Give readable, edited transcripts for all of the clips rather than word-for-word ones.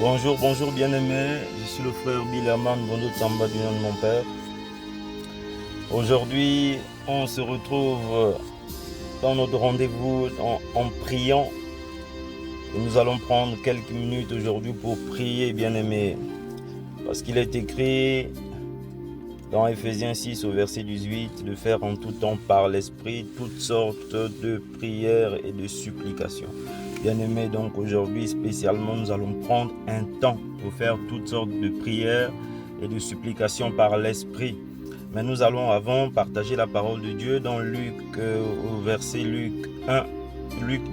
Bonjour, bonjour bien-aimés, je suis le frère Bilerman Bondo Tamba du nom de mon père. Aujourd'hui, on se retrouve dans notre rendez-vous en priant. Et nous allons prendre quelques minutes aujourd'hui pour prier, bien-aimés. Parce qu'il est écrit dans Ephésiens 6 au verset 18 de faire en tout temps par l'Esprit toutes sortes de prières et de supplications. Bien-aimés, donc aujourd'hui spécialement, nous allons prendre un temps pour faire toutes sortes de prières et de supplications par l'Esprit. Mais nous allons avant partager la parole de Dieu dans Luc, au verset Luc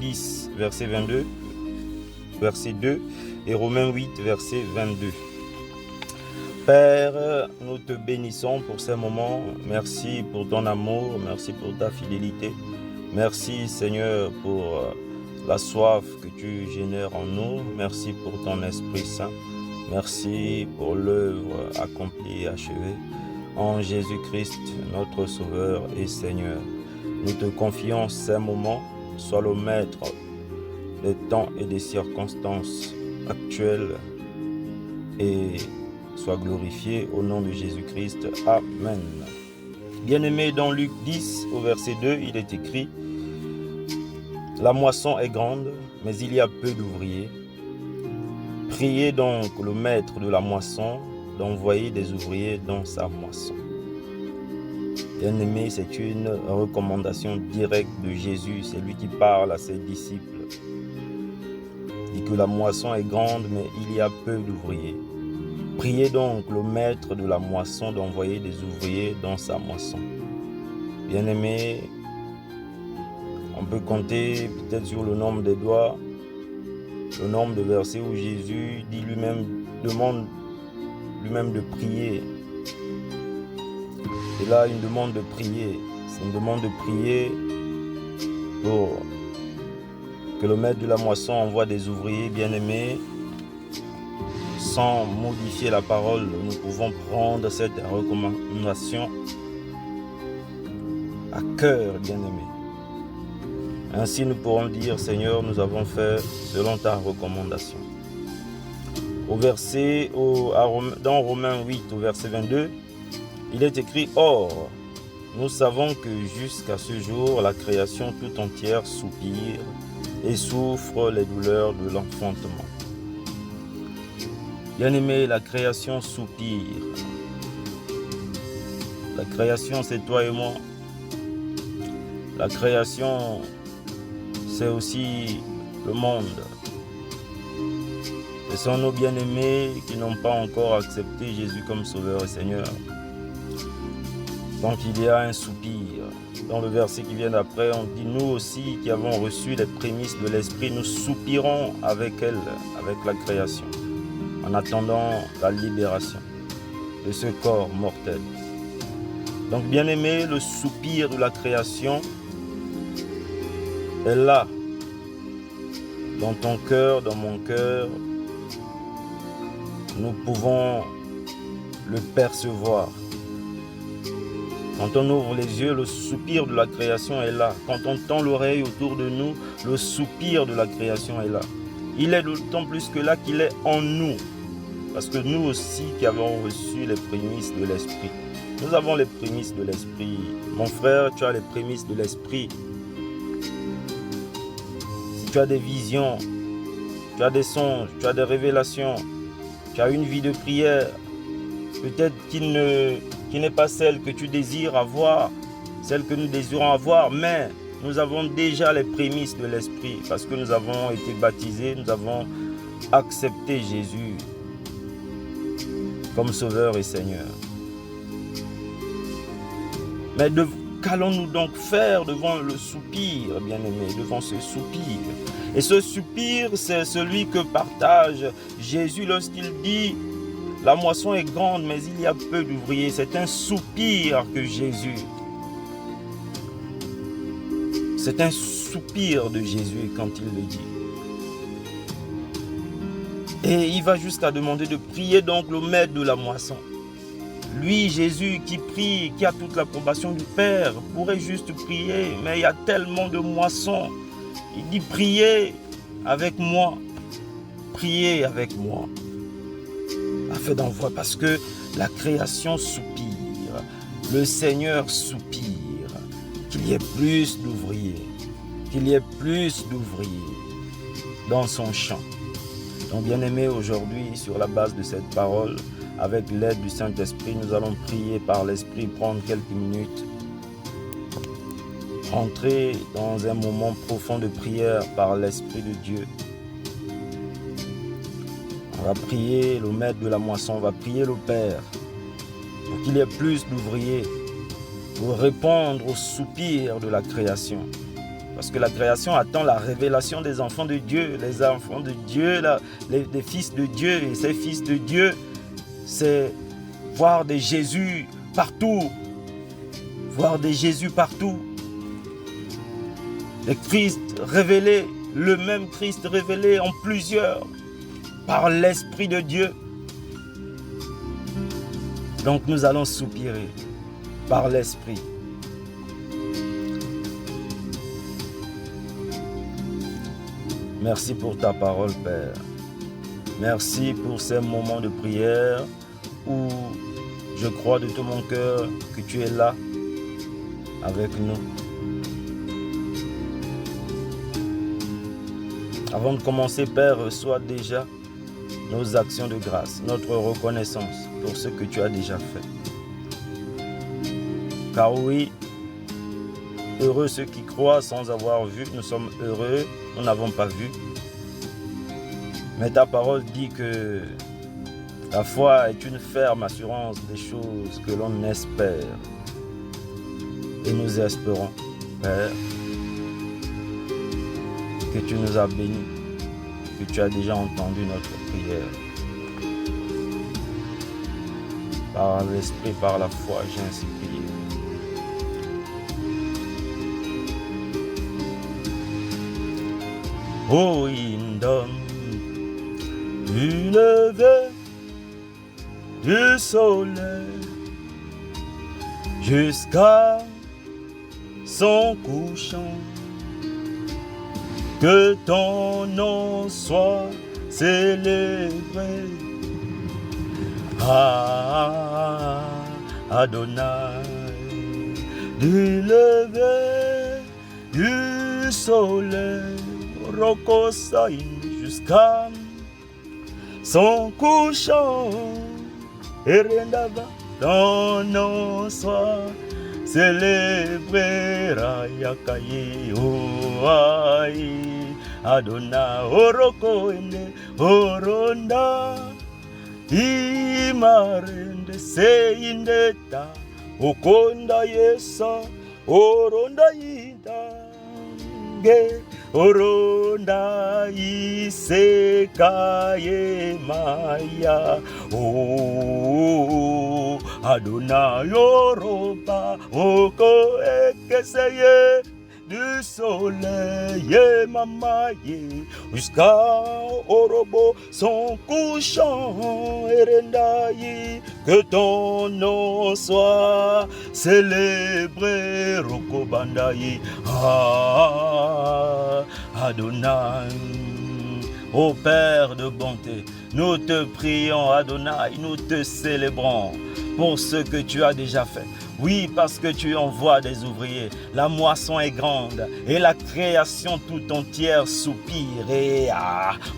10, verset 22, verset 2 et Romains 8, verset 22. Père, nous te bénissons pour ces moments. Merci pour ton amour, merci pour ta fidélité. Merci Seigneur pour la soif que tu génères en nous. Merci pour ton Esprit Saint. Merci pour l'œuvre accomplie et achevée en Jésus-Christ, notre Sauveur et Seigneur. Nous te confions ces moments. Sois le maître des temps et des circonstances actuelles et sois glorifié au nom de Jésus-Christ. Amen. Bien-aimé, dans Luc 10 au verset 2, il est écrit: la moisson est grande, mais il y a peu d'ouvriers. Priez donc le maître de la moisson d'envoyer des ouvriers dans sa moisson. Bien-aimé, c'est une recommandation directe de Jésus. C'est lui qui parle à ses disciples. Il dit que la moisson est grande, mais il y a peu d'ouvriers. Priez donc le maître de la moisson d'envoyer des ouvriers dans sa moisson. Bien-aimé, on peut compter peut-être sur le nombre des doigts, le nombre de versets où Jésus dit lui-même, demande lui-même de prier. Et là, une demande de prier. C'est une demande de prier pour que le maître de la moisson envoie des ouvriers bien-aimés. Sans modifier la parole, nous pouvons prendre cette recommandation à cœur, bien-aimé. Ainsi, nous pourrons dire: Seigneur, nous avons fait selon ta recommandation. Dans Romains 8, au verset 22, il est écrit: or, nous savons que jusqu'à ce jour, la création tout entière soupire et souffre les douleurs de l'enfantement. Bien-aimé, la création soupire. La création, c'est toi et moi. La création, c'est aussi le monde. Ce sont nos bien-aimés qui n'ont pas encore accepté Jésus comme Sauveur et Seigneur. Donc il y a un soupir. Dans le verset qui vient d'après, on dit: nous aussi qui avons reçu les prémices de l'Esprit, nous soupirons avec elle, avec la création, en attendant la libération de ce corps mortel. Donc bien-aimé, le soupir de la création est là, dans ton cœur, dans mon cœur. Nous pouvons le percevoir. Quand on ouvre les yeux, le soupir de la création est là. Quand on tend l'oreille autour de nous, le soupir de la création est là. Il est d'autant plus que là qu'il est en nous. Parce que nous aussi qui avons reçu les prémices de l'Esprit. Nous avons les prémices de l'Esprit. Mon frère, tu as les prémices de l'Esprit. Si tu as des visions, tu as des songes, tu as des révélations, tu as une vie de prière, peut-être qui n'est pas celle que tu désires avoir, celle que nous désirons avoir, mais nous avons déjà les prémices de l'Esprit parce que nous avons été baptisés, nous avons accepté Jésus comme Sauveur et Seigneur. Mais qu'allons-nous donc faire devant le soupir, bien-aimé, devant ce soupir? Et ce soupir, c'est celui que partage Jésus lorsqu'il dit: la moisson est grande, mais il y a peu d'ouvriers. C'est un soupir que Jésus. C'est un soupir de Jésus quand il le dit. Et il va jusqu'à demander de prier donc le maître de la moisson. Lui, Jésus, qui prie, qui a toute l'approbation du Père, pourrait juste prier, mais il y a tellement de moissons. Il dit: priez avec moi. prier avec moi afin d'envoyer, parce que la création soupire, le Seigneur soupire, qu'il y ait plus d'ouvriers, dans son champ. Donc bien-aimés, aujourd'hui, sur la base de cette parole, avec l'aide du Saint-Esprit, nous allons prier par l'Esprit, prendre quelques minutes, entrer dans un moment profond de prière par l'Esprit de Dieu. On va prier le maître de la moisson, on va prier le Père, pour qu'il y ait plus d'ouvriers, pour répondre aux soupirs de la création. Parce que la création attend la révélation des enfants de Dieu, les enfants de Dieu, les fils de Dieu. Et ces fils de Dieu, c'est voir des Jésus partout. Voir des Jésus partout. Le Christ révélé, le même Christ révélé en plusieurs, par l'Esprit de Dieu. Donc nous allons soupirer par l'Esprit. Merci pour ta parole, Père. Merci pour ces moments de prière où je crois de tout mon cœur que tu es là avec nous. Avant de commencer, Père, reçois déjà nos actions de grâce, notre reconnaissance pour ce que tu as déjà fait. Car oui, heureux ceux qui croient sans avoir vu, nous sommes heureux, nous n'avons pas vu. Mais ta parole dit que la foi est une ferme assurance des choses que l'on espère. Et nous espérons, Père, que tu nous as bénis, que tu as déjà entendu notre prière. Par l'Esprit, par la foi, j'ai ainsi prié. Oh, il donne du lever du soleil jusqu'à son couchant. Que ton nom soit célébré, Adonai, du lever du soleil, Rokosaï, jusqu'à son couchant, Erendava, ton nom soit célébré, Rayakaye, Oaï, Adonai, Orokoende, Oronda, Imarende, Seindeta, Okonda Yesa, Oronda Idange, Oronda Isekaye Maya, oh Adonai Yoruba, Oko Ekeseye du soleil mamaye jusqu'à Orobo son couchant Erendayi, que ton nom soit célébré Rokobandayi, Adonai. Ô Père de bonté, nous te prions Adonai, nous te célébrons pour ce que tu as déjà fait. Oui, parce que tu envoies des ouvriers. La moisson est grande et la création tout entière soupire. Et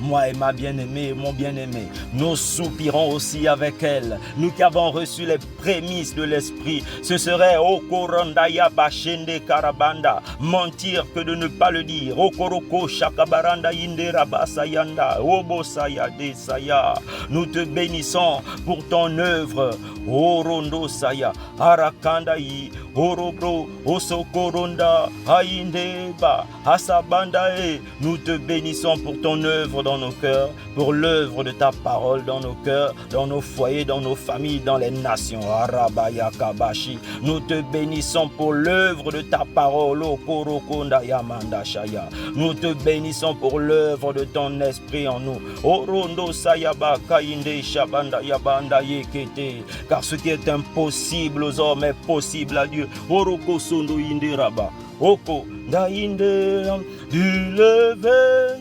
moi et ma bien-aimée, mon bien-aimé, nous soupirons aussi avec elle. Nous qui avons reçu les prémices de l'Esprit, ce serait Okorandaya Bashende Karabanda, mentir que de ne pas le dire. Okoroko Shakabaranda Indera Basayanda, Obosaya Desaya. Nous te bénissons pour ton œuvre. Orondo Saya, Arakandayi, Orobro, Osokoronda, Aindeba, Asabandae. Nous te bénissons pour ton œuvre dans nos cœurs, pour l'œuvre de ta parole dans nos cœurs, dans nos foyers, dans nos familles, dans les nations. Arabaya Kabashi. Nous te bénissons pour l'œuvre de ta parole, Okorokonda Yamanda Shaya. Nous te bénissons pour l'œuvre de ton esprit en nous. Orondo Sayaba Kainde Shabanda Yabanda Yekete. Car ce qui est impossible aux hommes est possible à Dieu. Oroko Sondo Inderaba. Oko Dainde du lever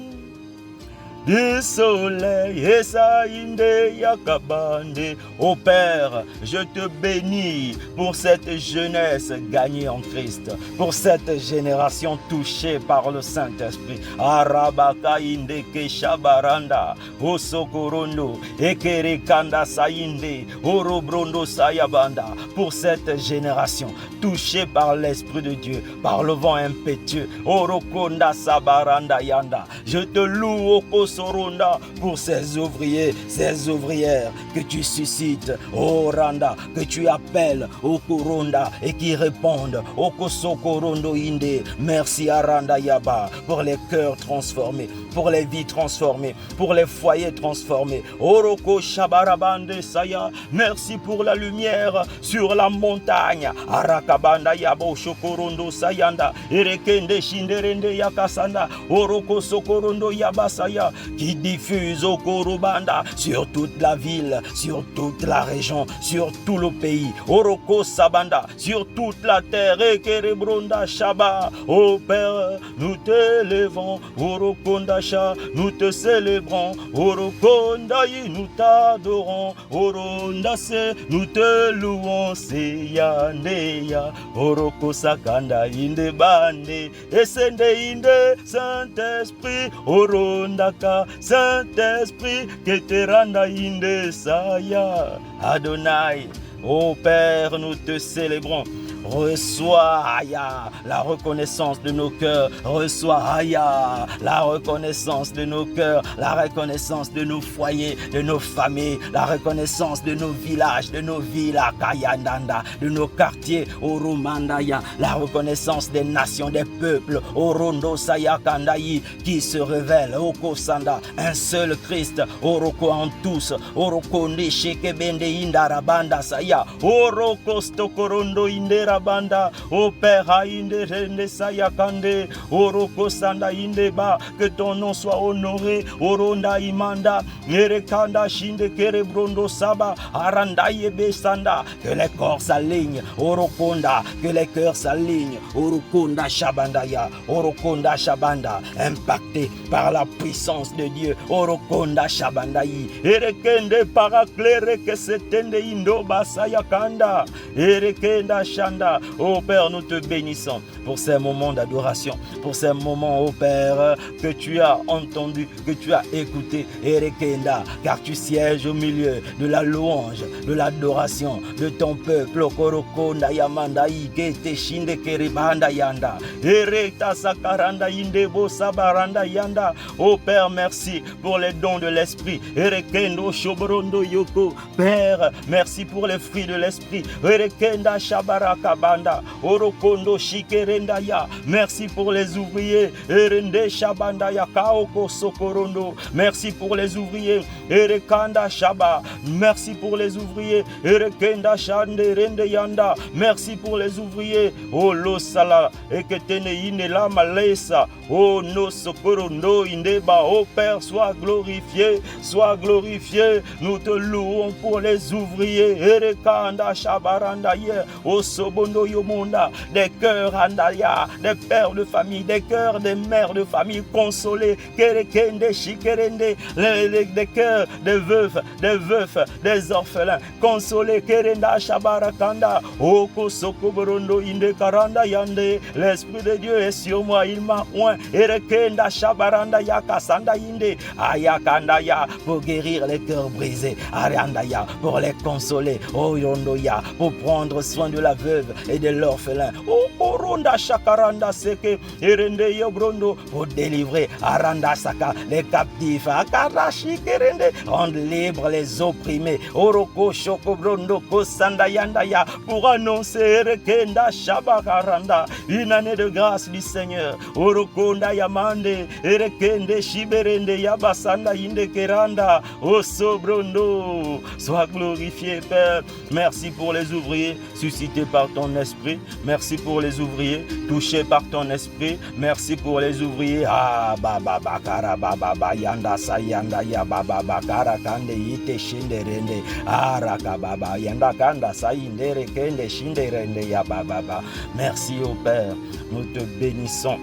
du soleil, et saïnde yakabande. Ô Père, je te bénis pour cette jeunesse gagnée en Christ, pour cette génération touchée par le Saint-Esprit. Arabaka inde keshabaranda, osokorondo, ekerekanda saïnde, orobrondo sayabanda, pour cette génération touchée par l'Esprit de Dieu, par le vent impétueux. Orokonda sabaranda yanda. Je te loue, Okosoronda, pour ces ouvriers, ces ouvrières que tu suscites, Oranda, que tu appelles, Okoronda, et qui répondent, Okosokorondo inde. Merci Aranda Yaba, pour les cœurs transformés, pour les vies transformées, pour les foyers transformés. Oroko Shabarabande Saya, merci pour la lumière sur la montagne. Arakabanda Yabo Shokorondo Sayanda, Erekende Shinderende Yakasanda, Oroko Sokorondo Yabasaya, qui diffuse Okorobanda sur toute la ville, sur toute la région, sur tout le pays. Oroko Sabanda, sur toute la terre. Ekerebronda Shaba, ô Père, nous t'élevons. Orokonda Sha, nous te célébrons. Orokondaï, nous t'adorons. Orondase, nous te louons. Seyandeya, Oroko Sakanda inde bande, Esende inde, Saint-Esprit, Orondaka, Saint-Esprit, Keteranda inde Saya. Adonai, ô Père, nous te célébrons. Reçois, Aya, la reconnaissance de nos cœurs. Reçois, Aya, la reconnaissance de nos cœurs, la reconnaissance de nos foyers, de nos familles, la reconnaissance de nos villages, de nos villes, Kayananda, de nos quartiers, Oromandaya, la reconnaissance des nations, des peuples, Orondo Sayakandayi, qui se révèlent, Okosanda, un seul Christ, Oroko en tous, Oroko Neshekebende Indarabanda Saya, Oroko Stokorondo Indera Banda, O Père Haïnde Rende Sayakande, Oroko Sanda Indeba, que ton nom soit honoré, Oronda Imanda, Nerekanda Shinde Kerebrondo Saba, Aranda Yebe Sanda, que les corps s'alignent, Orokonda, que les cœurs s'alignent, Orokonda Shabandaya, Orokonda Shabanda, impacté par la puissance de Dieu, Orokonda Shabandayi, Erekende Paraclere que s'étende Indoba Sayakanda, Erekenda Shanda. Oh Père, nous te bénissons pour ces moments d'adoration, pour ces moments, oh Père, que tu as entendu, que tu as écouté, Erekenda, car tu sièges au milieu de la louange, de l'adoration de ton peuple, Okorokonda Yamanda Igete Shinde Keribanda Yanda, Erekta Sakaranda Indebo Sabaranda Yanda. Oh Père, merci pour les dons de l'Esprit, Erekendo Shobrondo Yoko. Père, merci pour les fruits de l'Esprit, Erekenda Shabaraka Banda, Orokondo Shikerendaya. Merci pour les ouvriers, Erende Shabandaya Kaoko Sokorondo. Merci pour les ouvriers, Erekanda Shaba. Merci pour les ouvriers, Erekenda Shande Rende Yanda. Merci pour les ouvriers, O Losala Eketene Inela Malesa, O No Sokorondo Indeba. O Père, sois glorifié, sois glorifié. Nous te louons pour les ouvriers, Erekanda Shabaranda Ye, O Sobondo Yomunda, des cœurs Andaya, des pères de famille, des cœurs des mères de famille consolés, Kerekende Shikerende, des cœurs des veufs, des orphelins consolés, Kerenda Shabarakanda, Oko Sokoborondo Inde Karanda Yande. L'Esprit de Dieu est sur moi, il m'a oint, Erekenda Shabaranda Yakasanda Inde, Ayakandaya, pour guérir les cœurs brisés, Ariandaya, pour les consoler, Oyondoya, pour prendre soin de la veuve et de l'orphelin, Oronda Shakaranda Seke, Erende Yobrondo, pour délivrer Aranda Saka, les captifs, Akarashi Kerende, rendre libres les opprimés, Oroko Shokobrondo Kosanda Yandaya, pour annoncer Erekenda Shabakaranda, une année de grâce du Seigneur, Orokonda Yamande, Erekende Shiberende Yabasanda Inde Keranda, Osobrondo. Sois glorifié, Père. Merci pour les ouvriers suscités par ton esprit. Merci pour les ouvriers touchés par ton esprit. Merci pour les ouvriers. Ah, baba bakara baba yanda sayanda ya baba bakara kande ite shinderende. Araka baba yanda kanda sayindere kende shinderende ya baba. Merci au Père. Nous te bénissons.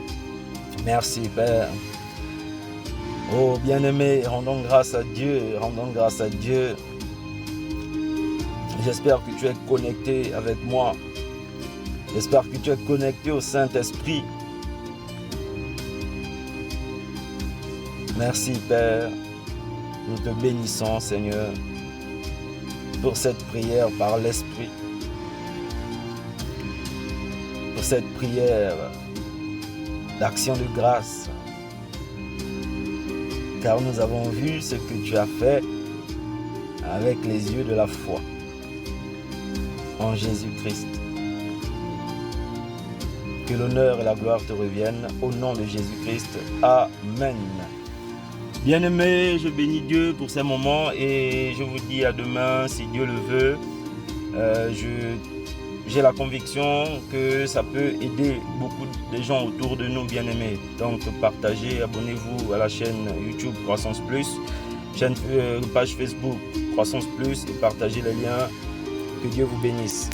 Merci Père. Oh bien-aimé, rendons grâce à Dieu, rendons grâce à Dieu. J'espère que tu es connecté avec moi. J'espère que tu es connecté au Saint-Esprit. Merci Père, nous te bénissons Seigneur pour cette prière par l'Esprit. Pour cette prière d'action de grâce. Car nous avons vu ce que tu as fait avec les yeux de la foi en Jésus-Christ. Que l'honneur et la gloire te reviennent au nom de Jésus-Christ. Amen. Bien-aimés, je bénis Dieu pour ces moments et je vous dis à demain si Dieu le veut. J'ai la conviction que ça peut aider beaucoup de gens autour de nous, bien-aimés. Donc partagez, abonnez-vous à la chaîne YouTube Croissance Plus, page Facebook Croissance Plus et partagez les liens. Que Dieu vous bénisse.